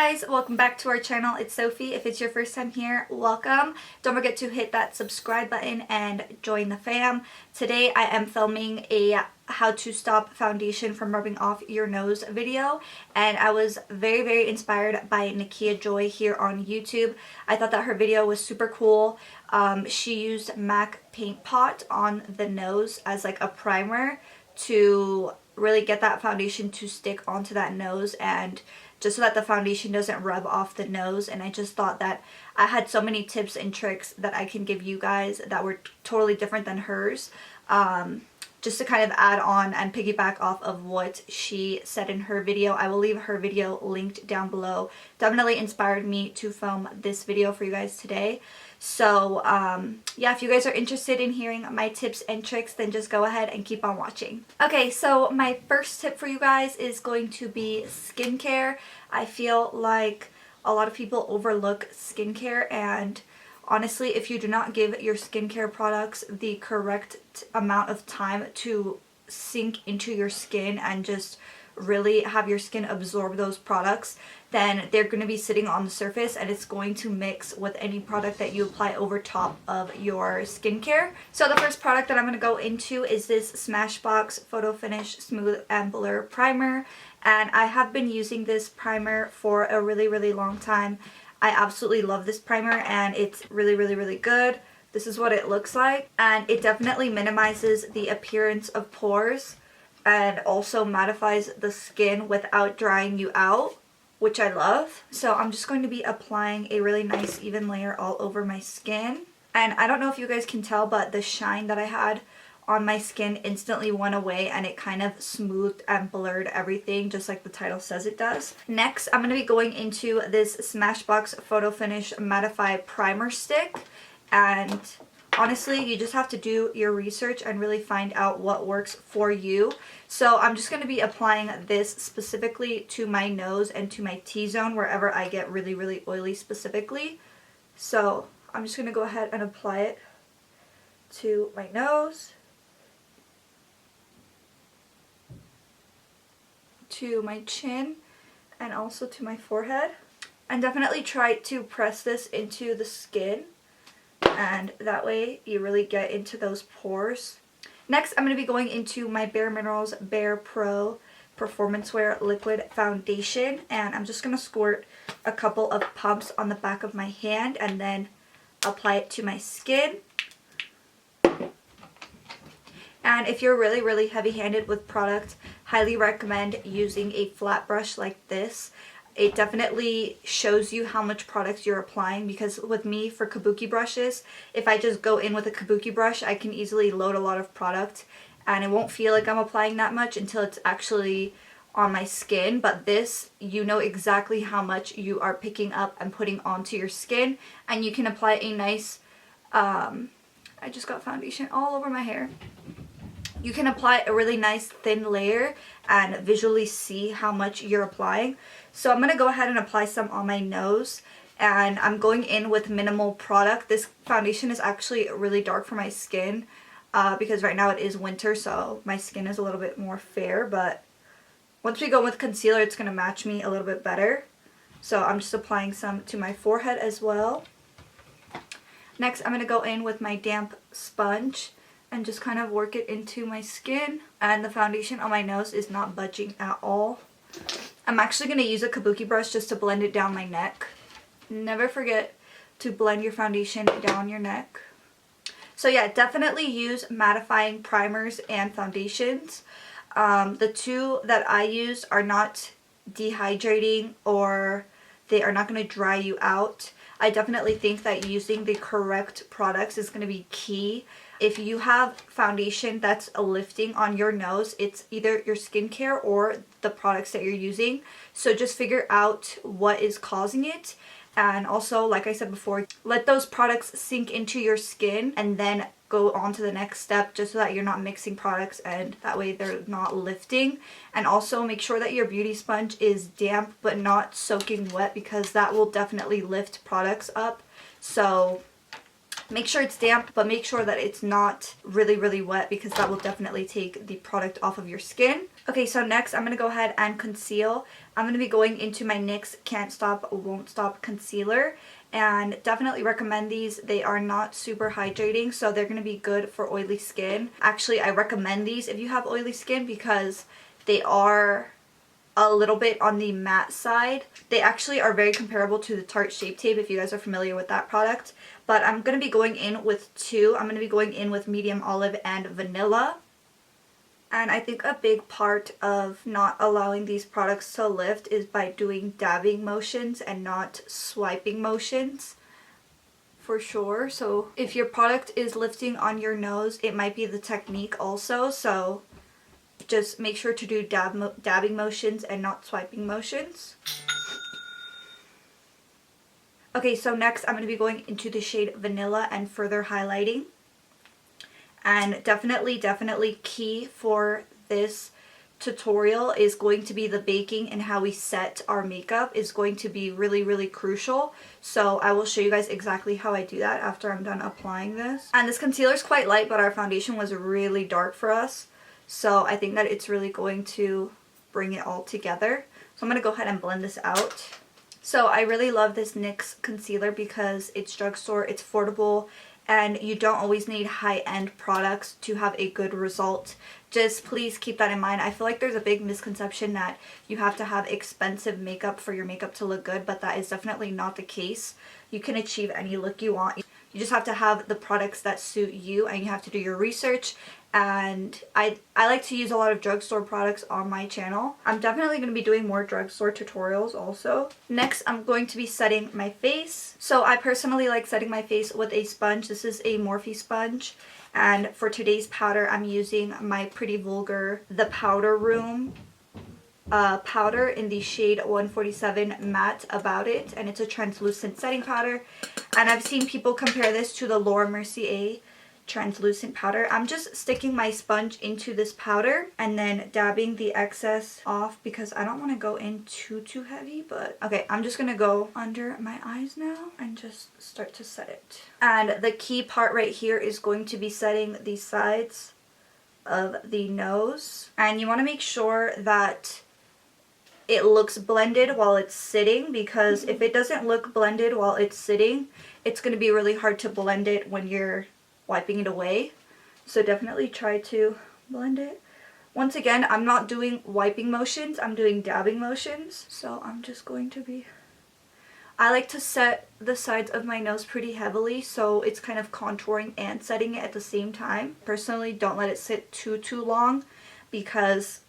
guys, welcome back to our channel. It's Sophie. If it's your first time here, welcome. Don't forget to hit that subscribe button and join the fam. Today I am filming a how to stop foundation from rubbing off your nose video, and I was very inspired by Nikkia Joy here on YouTube. I thought that her video was super cool. She used MAC Paint Pot on the nose as like a primer to really get that foundation to stick onto that nose, and just so that the foundation doesn't rub off the nose. And I just thought that I had so many tips and tricks that I can give you guys that were totally different than hers, just to kind of add on and piggyback off of what she said in her video. I will leave her video linked down below. Definitely inspired me to film this video for you guys today. So yeah, if you guys are interested in hearing my tips and tricks, then just go ahead and keep on watching. Okay, so my first tip for you guys is going to be skincare. I feel like a lot of people overlook skincare, and honestly, if you do not give your skincare products the correct amount of time to sink into your skin and just really have your skin absorb those products, then they're going to be sitting on the surface and it's going to mix with any product that you apply over top of your skincare. So the first product that I'm going to go into is this Smashbox PhotoFinish Smooth and Blur Primer, and I have been using this primer for a really long time. I absolutely love this primer, and it's really good. This is what it looks like, and it definitely minimizes the appearance of pores and also mattifies the skin without drying you out, which I love. So I'm just going to be applying a really nice even layer all over my skin. And I don't know if you guys can tell, but the shine that I had on my skin instantly went away, and it kind of smoothed and blurred everything just like the title says it does. Next, I'm going to be going into this Smashbox PhotoFinish Mattify Primer Stick, and honestly, you just have to do your research and really find out what works for you. So I'm just going to be applying this specifically to my nose and to my T-zone, wherever I get really oily specifically. So I'm just going to go ahead and apply it to my nose, to my chin, and also to my forehead. And definitely try to press this into the skin, and that way you really get into those pores. Next, I'm going to be going into my Bare Minerals Bare Pro Performance Wear Liquid Foundation, and I'm just going to squirt a couple of pumps on the back of my hand and then apply it to my skin. And if you're really heavy-handed with product, highly recommend using a flat brush like this. It definitely shows you how much product you're applying, because with me, for kabuki brushes, if I just go in with a kabuki brush, I can easily load a lot of product and it won't feel like I'm applying that much until it's actually on my skin. But this, you know exactly how much you are picking up and putting onto your skin, and you can apply a nice, I just got foundation all over my hair. You can apply a really nice thin layer and visually see how much you're applying. So I'm going to go ahead and apply some on my nose, and I'm going in with minimal product. This foundation is actually really dark for my skin because right now it is winter, so my skin is a little bit more fair, but once we go with concealer, it's going to match me a little bit better. So I'm just applying some to my forehead as well. Next, I'm going to go in with my damp sponge and just kind of work it into my skin, and the foundation on my nose is not budging at all. I'm actually going to use a kabuki brush just to blend it down my neck. Never forget to blend your foundation down your neck. So yeah, definitely use mattifying primers and foundations. The two that I use are not dehydrating, or they are not going to dry you out. I definitely think that using the correct products is going to be key. If you have foundation that's a lifting on your nose, it's either your skincare or the products that you're using. So just figure out what is causing it. And also, like I said before, let those products sink into your skin and then go on to the next step, just so that you're not mixing products and that way they're not lifting. And also make sure that your beauty sponge is damp but not soaking wet, because that will definitely lift products up. So Make sure it's damp, but make sure that it's not really wet, because that will definitely take the product off of your skin. Okay, so next I'm going to go ahead and conceal. I'm going to be going into my NYX Can't Stop Won't Stop concealer, and definitely recommend these. They are not super hydrating, so they're going to be good for oily skin. Actually, I recommend these if you have oily skin, because they are a little bit on the matte side. They actually are very comparable to the Tarte Shape Tape, if you guys are familiar with that product. But I'm going to be going in with two. I'm going to be going in with medium olive and vanilla. And I think a big part of not allowing these products to lift is by doing dabbing motions and not swiping motions, for sure. So if your product is lifting on your nose, it might be the technique also. So just make sure to do dabbing motions and not swiping motions. Okay, so next I'm going to be going into the shade Vanilla and further highlighting. And definitely key for this tutorial is going to be the baking, and how we set our makeup is going to be really crucial. So I will show you guys exactly how I do that after I'm done applying this. And this concealer is quite light, but our foundation was really dark for us. So I think that it's really going to bring it all together. So I'm going to go ahead and blend this out. So I really love this NYX concealer because it's drugstore, it's affordable, and you don't always need high-end products to have a good result. Just please keep that in mind. I feel like there's a big misconception that you have to have expensive makeup for your makeup to look good, but that is definitely not the case. You can achieve any look you want. You just have to have the products that suit you, and you have to do your research. And I like to use a lot of drugstore products on my channel. I'm definitely going to be doing more drugstore tutorials also. Next, I'm going to be setting my face. So I personally like setting my face with a sponge. This is a Morphe sponge. And for today's powder, I'm using my Pretty Vulgar The Powder Room powder in the shade 147 Matte About It. And it's a translucent setting powder. And I've seen people compare this to the Laura Mercier translucent powder. I'm just sticking my sponge into this powder and then dabbing the excess off, because I don't want to go in too heavy. But okay, I'm just gonna go under my eyes now and just start to set it. And the key part right here is going to be setting the sides of the nose, and you want to make sure that it looks blended while it's sitting, because if it doesn't look blended while it's sitting, it's going to be really hard to blend it when you're wiping it away. So definitely try to blend it. Once again, I'm not doing wiping motions, I'm doing dabbing motions. So I'm just going to be... I like to set the sides of my nose pretty heavily, so it's kind of contouring and setting it at the same time. Personally, don't let it sit too long, because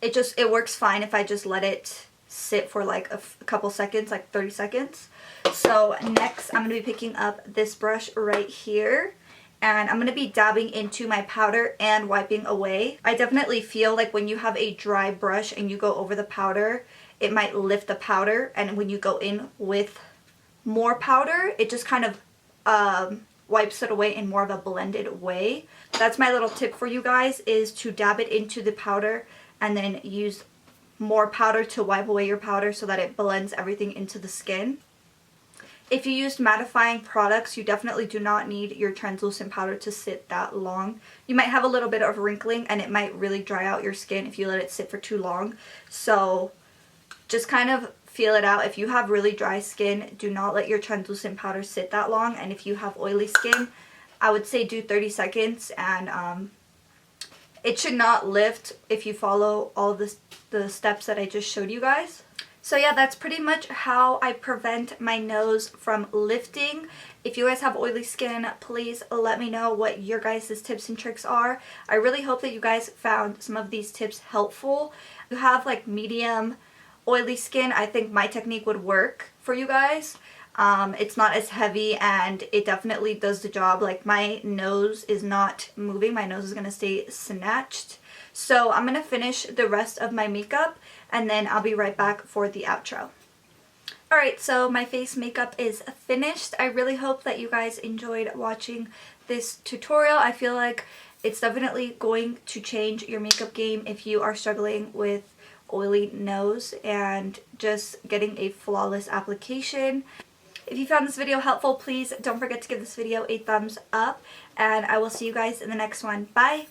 it works fine if I just let it sit for like a couple seconds, like 30 seconds. So next I'm going to be picking up this brush right here, and I'm going to be dabbing into my powder and wiping away. I definitely feel like when you have a dry brush and you go over the powder, it might lift the powder, and when you go in with more powder, it just kind of wipes it away in more of a blended way. That's my little tip for you guys, is to dab it into the powder and then use more powder to wipe away your powder so that it blends everything into the skin. If you used mattifying products, you definitely do not need your translucent powder to sit that long. You might have a little bit of wrinkling, and it might really dry out your skin if you let it sit for too long. So just kind of feel it out. If you have really dry skin, do not let your translucent powder sit that long. And if you have oily skin, I would say do 30 seconds, and it should not lift if you follow all the steps that I just showed you guys. So yeah, that's pretty much how I prevent my nose from lifting. If you guys have oily skin, please let me know what your guys' tips and tricks are. I really hope that you guys found some of these tips helpful. If you have like medium oily skin, I think my technique would work for you guys. It's not as heavy, and it definitely does the job. Like, my nose is not moving. My nose is going to stay snatched. So I'm going to finish the rest of my makeup, and then I'll be right back for the outro. Alright, so my face makeup is finished. I really hope that you guys enjoyed watching this tutorial. I feel like it's definitely going to change your makeup game if you are struggling with oily nose and just getting a flawless application. If you found this video helpful, please don't forget to give this video a thumbs up, and I will see you guys in the next one. Bye!